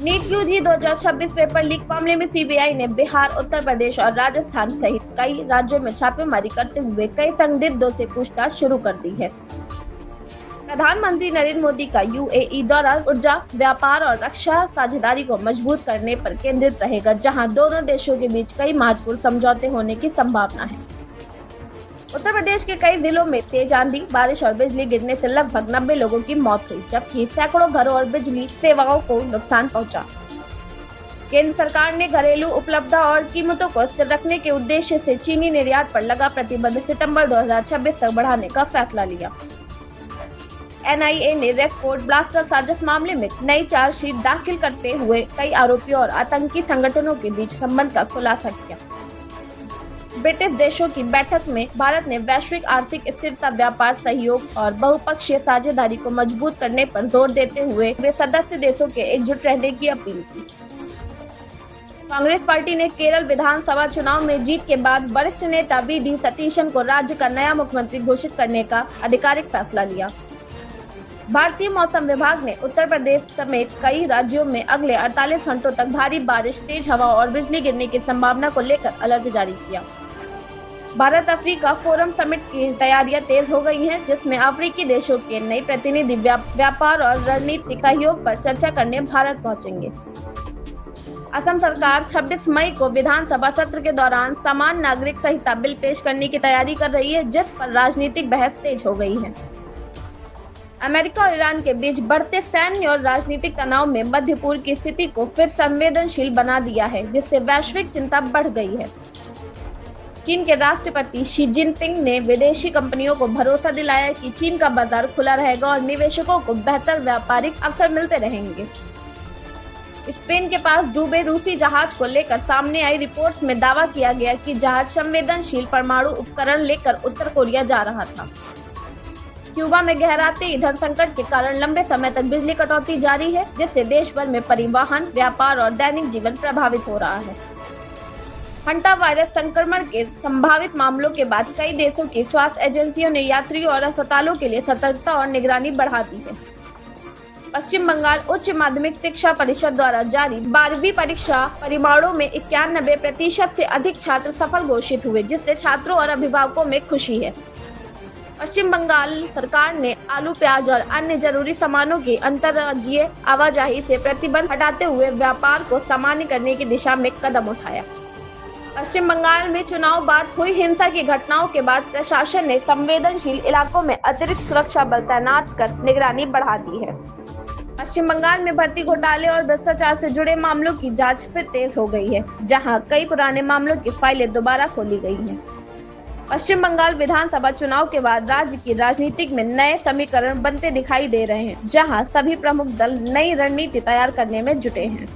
NEET UG 2026 paper leak मामले में CBI ने बिहार, उत्तर प्रदेश और राजस्थान सहित कई राज्यों में छापेमारी करते हुए कई संदिग्धों से पूछताछ शुरू कर दी है। प्रधानमंत्री नरेंद्र मोदी का यूएई दौरा ऊर्जा, व्यापार और रक्षा साझेदारी को मजबूत करने पर केंद्रित रहेगा, जहां दोनों देशों के बीच कई महत्वपूर्ण समझौते होने की संभावना है। उत्तर प्रदेश के कई जिलों में तेज आंधी, बारिश और बिजली गिरने से लगभग 90 लोगों की मौत हुई, जबकि सैकड़ों घरों और बिजली सेवाओं को नुकसान पहुंचा। केंद्र सरकार ने घरेलू उपलब्धता और कीमतों को स्थिर रखने के उद्देश्य से चीनी निर्यात पर लगा प्रतिबंध सितंबर 2026 तक बढ़ाने का फैसला लिया। एनआईए ने रेड फोर्ट ब्लास्टर साजिश मामले में नई चार्जशीट दाखिल करते हुए कई आरोपियों और आतंकी संगठनों के बीच संबंध का खुलासा किया। ब्रिक्स देशों की बैठक में भारत ने वैश्विक आर्थिक स्थिरता, व्यापार सहयोग और बहुपक्षीय साझेदारी को मजबूत करने पर जोर देते हुए वे सदस्य देशों के एकजुट रहने की अपील की। कांग्रेस पार्टी ने केरल विधानसभा चुनाव में जीत के बाद वरिष्ठ नेता वी.डी. सतीशन को राज्य का नया मुख्यमंत्री घोषित करने का आधिकारिक फैसला लिया। भारतीय मौसम विभाग ने उत्तर प्रदेश समेत कई राज्यों में अगले 48 घंटों तक भारी बारिश, तेज हवा और बिजली गिरने की संभावना को लेकर अलर्ट जारी किया। भारत अफ्रीका फोरम समिट की तैयारियां तेज हो गई हैं, जिसमें अफ्रीकी देशों के नए प्रतिनिधि व्यापार और रणनीतिक सहयोग पर चर्चा करने भारत पहुंचेंगे। असम सरकार 26 मई को विधानसभा सत्र के दौरान समान नागरिक संहिता बिल पेश करने की तैयारी कर रही है, जिस पर राजनीतिक बहस तेज हो गई है। अमेरिका और ईरान के बीच बढ़ते सैन्य और राजनीतिक तनाव में मध्य पूर्व की स्थिति को फिर संवेदनशील बना दिया है, जिससे वैश्विक चिंता बढ़ गई है। चीन के राष्ट्रपति शी जिनपिंग ने विदेशी कंपनियों को भरोसा दिलाया कि चीन का बाजार खुला रहेगा और निवेशकों को बेहतर व्यापारिक अवसर मिलते रहेंगे। स्पेन के पास डूबे रूसी जहाज को लेकर सामने आई रिपोर्ट्स में दावा किया गया कि जहाज संवेदनशील परमाणु उपकरण लेकर उत्तर कोरिया जा रहा था। क्यूबा में गहराते ईंधन संकट के कारण लंबे समय तक बिजली कटौती जारी है, जिससे देश भर में परिवहन, व्यापार और दैनिक जीवन प्रभावित हो रहा है। हंटा वायरस संक्रमण के संभावित मामलों के बाद कई देशों की स्वास्थ्य एजेंसियों ने यात्रियों और अस्पतालों के लिए सतर्कता और निगरानी बढ़ा दी है। पश्चिम बंगाल उच्च माध्यमिक शिक्षा परिषद द्वारा जारी 12वीं परीक्षा परिणामों में 91% से अधिक छात्र सफल घोषित हुए, जिससे छात्रों और अभिभावकों में खुशी है। पश्चिम बंगाल सरकार ने आलू, प्याज और अन्य जरूरी सामानों की अंतर्राज्यीय आवाजाही से प्रतिबंध हटाते हुए व्यापार को सामान्य करने की दिशा में कदम उठाया। पश्चिम बंगाल में चुनाव बाद हुई हिंसा की घटनाओं के बाद प्रशासन ने संवेदनशील इलाकों में अतिरिक्त सुरक्षा बल तैनात कर निगरानी बढ़ा दी है। पश्चिम बंगाल में भर्ती घोटाले और भ्रष्टाचार से जुड़े मामलों की जांच फिर तेज हो गई है, जहां कई पुराने मामलों की फाइलें दोबारा खोली गई हैं। पश्चिम बंगाल विधानसभा चुनाव के बाद राज्य की राजनीतिक में नए समीकरण बनते दिखाई दे रहे हैं, जहां सभी प्रमुख दल नई रणनीति तैयार करने में जुटे हैं।